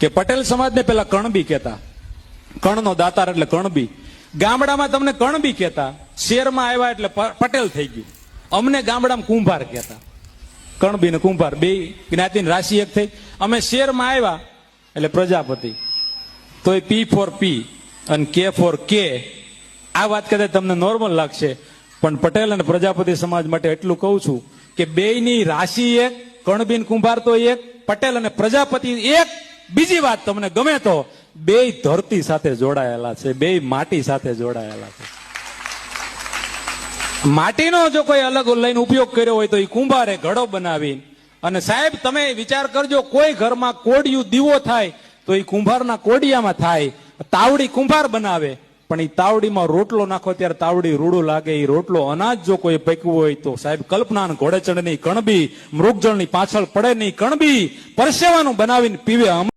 કે પટેલ સમાજને પેલા કણબી કહેતા, કણનો દાતાર એટલે કણબી. ગામડામાં તમને કણબી કહેતા, શહેરમાં આવ્યા એટલે પટેલ થઈ ગયું. અમને ગામડામાં કુંભાર કહેતા. કણબી ને કુંભાર બે જ્ઞાતિની રાશિ એક થઈ. અમે શહેરમાં આવ્યા એટલે પ્રજાપતિ. તો એ પી ફોર પી અને કે ફોર કે. આ વાત કદાચ તમને નોર્મલ લાગશે, પણ પટેલ અને પ્રજાપતિ સમાજ માટે એટલું કહું છું કે બેયની રાશિ એક, કણબી ને કુંભાર તો એક, પટેલ અને પ્રજાપતિ એક. બીજી વાત તમને ગમે તો બે ધરતી સાથે જોડાયેલા છે, બે માટી સાથે જોડાયેલા છે. માટીનો જો કોઈ અલગ લઈને ઉપયોગ કર્યો હોય તો એ કુંભારે ઘડો બનાવી. અને સાહેબ તમે વિચાર કરજો, કોઈ ઘરમાં કોડિયું દીવો થાય તો એ કુંભારના કોડિયામાં થાય. તાવડી કુંભાર બનાવે, પણ એ તાવડીમાં રોટલો નાખો ત્યારે તાવડી રૂડું લાગે. એ રોટલો અનાજ જો કોઈ પકવું હોય તો સાહેબ કલ્પના ઘોડેચંડની કણબી, મૃગજળની પાછળ પડે નહીં કણબી, પરસેવાનું બનાવીને પીવે.